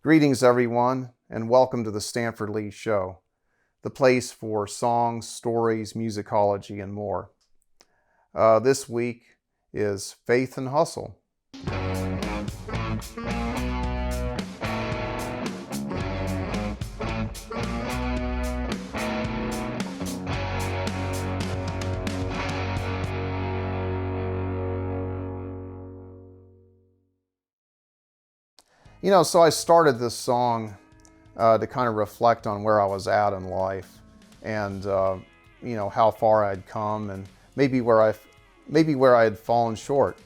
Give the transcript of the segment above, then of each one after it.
Greetings, everyone, and welcome to the Stanford Lee Show, the place for songs, stories, musicology, and more. This week is Faith and Hustle. So I started this song to kind of reflect on where I was at in life and, how far I'd come and maybe where I had fallen short.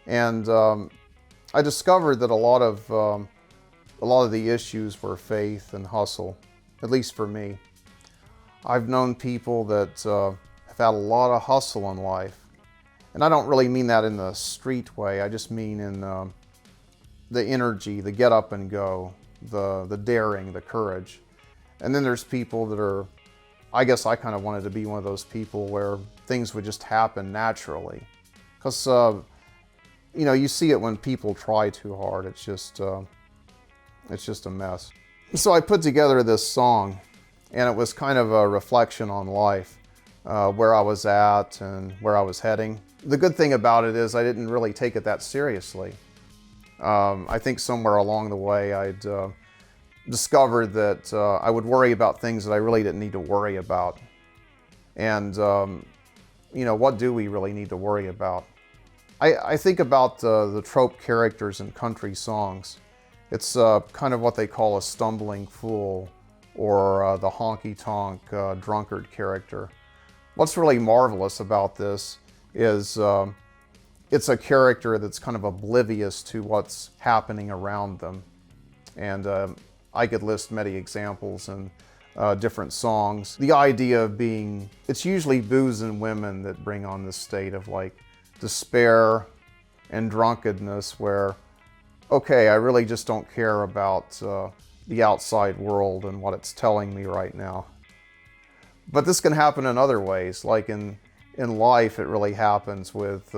And I discovered that a lot of the issues were faith and hustle, at least for me. I've known people that have had a lot of hustle in life. And I don't really mean that in the street way. I just mean in the energy, the get up and go, the daring, the courage. And then there's people that are, I guess I kind of wanted to be one of those people where things would just happen naturally. Because, you see it when people try too hard. It's just a mess. So I put together this song, and it was kind of a reflection on life, where I was at and where I was heading. The good thing about it is I didn't really take it that seriously. I think somewhere along the way I'd discovered that I would worry about things that I really didn't need to worry about. And, what do we really need to worry about? I think about the trope characters in country songs. It's kind of what they call a stumbling fool or the honky-tonk drunkard character. What's really marvelous about this is it's a character that's kind of oblivious to what's happening around them. And I could list many examples in different songs. The idea of it's usually booze and women that bring on this state of like despair and drunkenness where, okay, I really just don't care about the outside world and what it's telling me right now. But this can happen in other ways, like in life it really happens with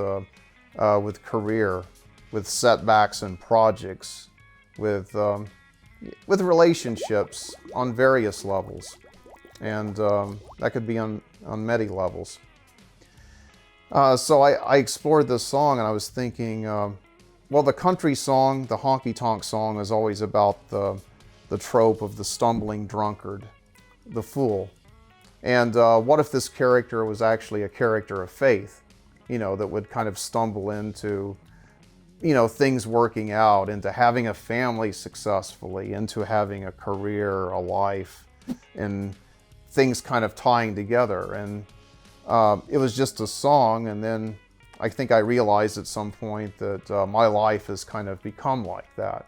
career, with setbacks and projects, with relationships on various levels, and that could be on many levels. So I explored this song, and I was thinking, the country song, the honky-tonk song, is always about the trope of the stumbling drunkard, the fool. And what if this character was actually a character of faith? That would kind of stumble into, things working out, into having a family successfully, into having a career, a life, and things kind of tying together. And it was just a song, and then I think I realized at some point that my life has kind of become like that.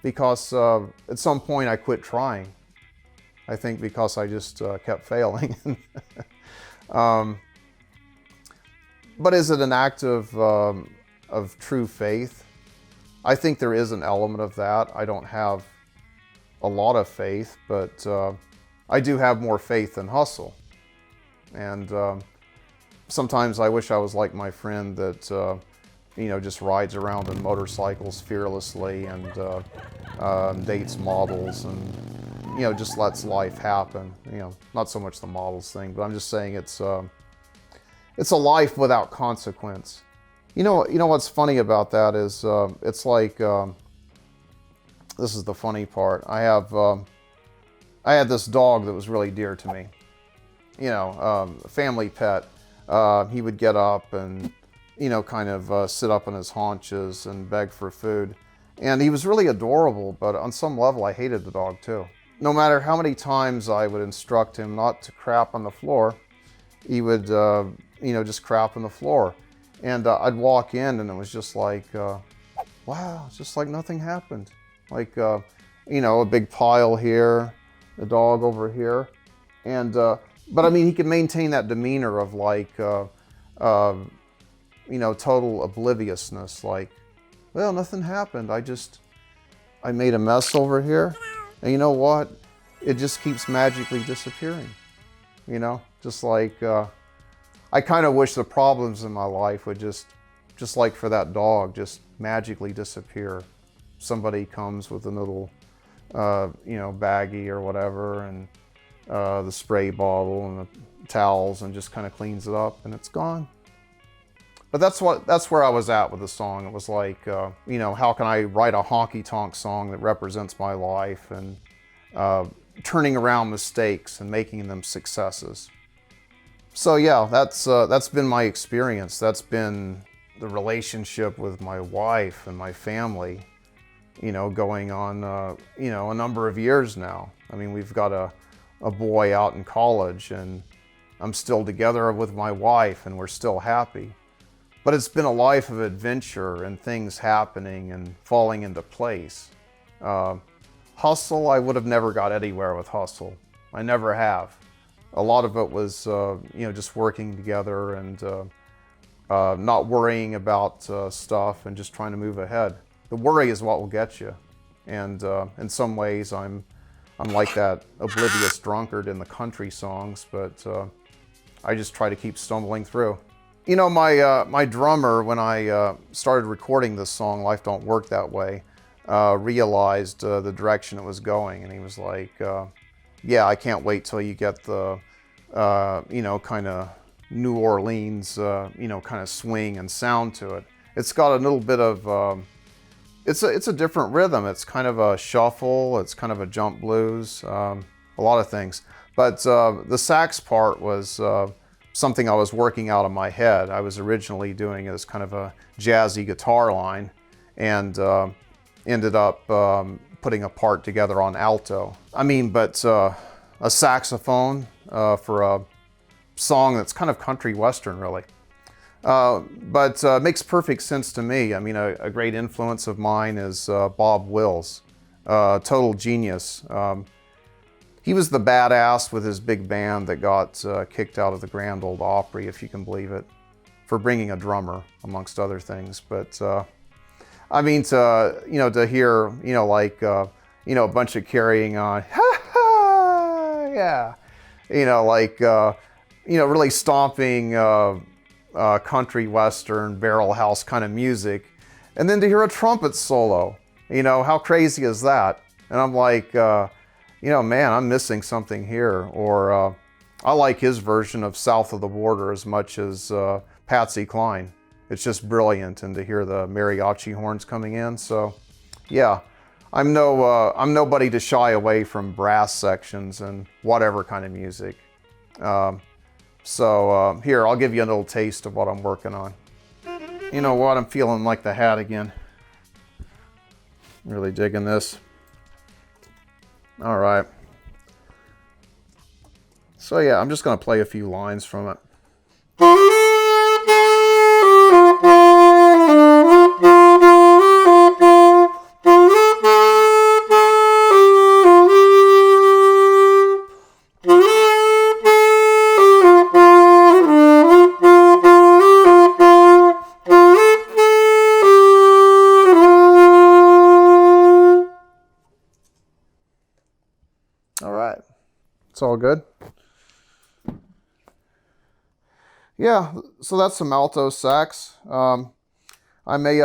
Because at some point I quit trying. I think because I just kept failing. But is it an act of true faith? I think there is an element of that. I don't have a lot of faith, but I do have more faith than hustle. And sometimes I wish I was like my friend that, just rides around on motorcycles fearlessly and dates models and, just lets life happen. Not so much the models thing, but I'm just saying it's a life without consequence. You know what's funny about that is it's like this is the funny part. I had this dog that was really dear to me. A family pet. He would get up and kind of sit up on his haunches and beg for food. And he was really adorable, but on some level I hated the dog too. No matter how many times I would instruct him not to crap on the floor, he would just crap on the floor. And I'd walk in and it was just like, wow, it's just like nothing happened. Like, a big pile here, the dog over here. And, but I mean, he could maintain that demeanor of like, total obliviousness. Like, well, nothing happened. I made a mess over here. And you know what? It just keeps magically disappearing. Just like, I kind of wish the problems in my life would just like for that dog, just magically disappear. somebody comes with a little, baggie or whatever, and the spray bottle and the towels, and just kind of cleans it up, and it's gone. But that's where I was at with the song. It was like, how can I write a honky-tonk song that represents my life, and turning around mistakes and making them successes. So yeah, that's been my experience. That's been the relationship with my wife and my family, going on, a number of years now. I mean, we've got a boy out in college, and I'm still together with my wife, and we're still happy. But it's been a life of adventure and things happening and falling into place. Hustle, I would have never got anywhere with hustle. I never have. A lot of it was, just working together and not worrying about stuff and just trying to move ahead. The worry is what will get you. And in some ways, I'm like that oblivious drunkard in the country songs, but I just try to keep stumbling through. My drummer, when I started recording this song, Life Don't Work That Way, realized the direction it was going, and he was like, yeah, I can't wait till you get the, kind of New Orleans, kind of swing and sound to it. It's got a little bit of, it's a different rhythm. It's kind of a shuffle. It's kind of a jump blues, a lot of things. But the sax part was something I was working out in my head. I was originally doing it as kind of a jazzy guitar line, and ended up putting a part together on alto. But a saxophone for a song that's kind of country western, really. But makes perfect sense to me. A great influence of mine is Bob Wills, total genius. He was the badass with his big band that got kicked out of the Grand Ole Opry, if you can believe it, for bringing a drummer, amongst other things. But to hear, a bunch of carrying on, ha ha, yeah, really stomping country western barrel house kind of music, and then to hear a trumpet solo, how crazy is that? And I'm like, man, I'm missing something here. Or I like his version of South of the Border as much as Patsy Cline. It's just brilliant, and to hear the mariachi horns coming in. So yeah, I'm nobody to shy away from brass sections and whatever kind of music. Here, I'll give you a little taste of what I'm working on. You know what, I'm feeling like the Hat again. Really digging this. All right. So yeah, I'm just going to play a few lines from it. All right, it's all good. Yeah, so that's some alto sax. I may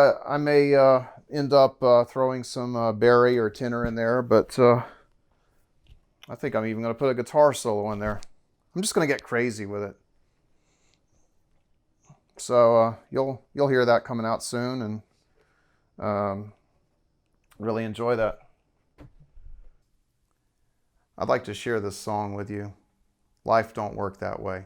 end up throwing some Barry or tenor in there, but I think I'm even going to put a guitar solo in there. I'm just going to get crazy with it. So you'll hear that coming out soon, and really enjoy that. I'd like to share this song with you. Life Don't Work That Way.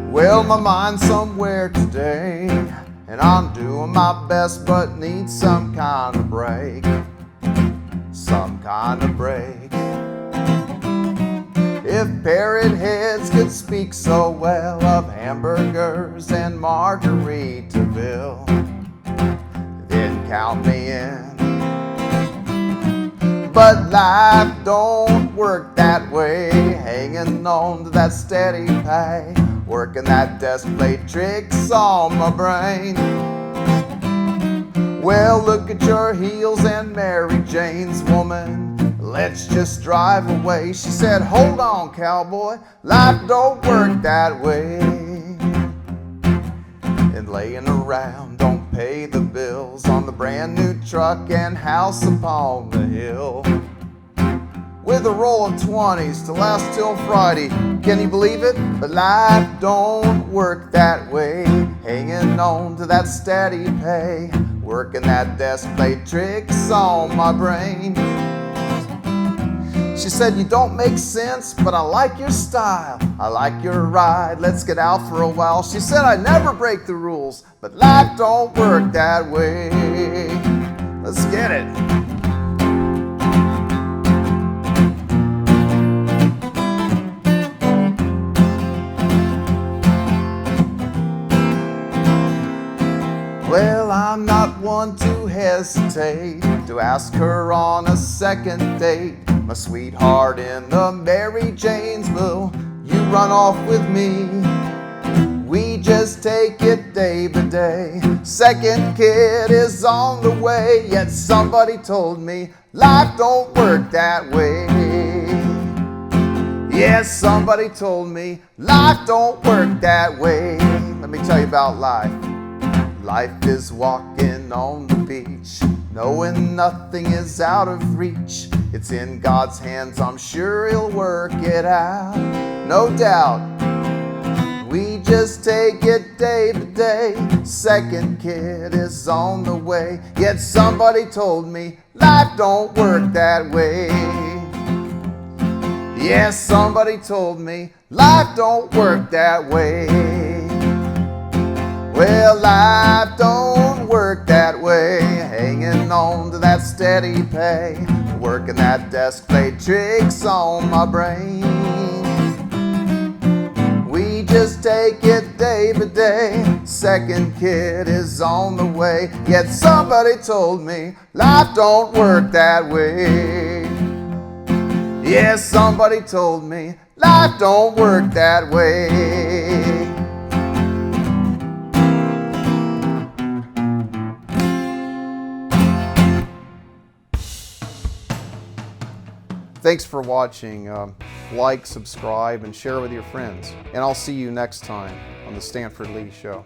Well, my mind's somewhere today, and I'm doing my best, but need some kind of break. Some kind of break. If parrot heads could speak so well of hamburgers and Margaritaville, then count me in. But life don't work that way, hanging on to that steady pay, working that desk plate tricks on my brain. Well, look at your heels and Mary Jane's, woman, let's just drive away. She said, hold on, cowboy, life don't work that way. And laying around don't pay the bills on the brand new truck and house upon the hill, with a roll of 20s to last till Friday. Can you believe it? But life don't work that way, hanging on to that steady pay, working that desk plate tricks on my brain. She said, you don't make sense, but I like your style, I like your ride, let's get out for a while. She said, I never break the rules, but life don't work that way. Let's get it. Well, I'm not one to hesitate to ask her on a second date. My sweetheart in the Mary Jane's, will you run off with me? We just take it day by day. Second kid is on the way, yet somebody told me life don't work that way. Yes, somebody told me life don't work that way. Let me tell you about life. Life is walking on the beach, knowing nothing is out of reach. It's in God's hands, I'm sure He'll work it out, no doubt. We just take it day by day. Second kid is on the way, yet somebody told me life don't work that way. Yes, somebody told me life don't work that way. Well, life don't work that way, hanging on to that steady pay, working that desk plate tricks on my brain. We just take it day by day. Second kid is on the way, yet somebody told me life don't work that way. Yes, somebody told me life don't work that way. Thanks for watching. Like, subscribe, and share with your friends. And I'll see you next time on the Stanford Lee Show.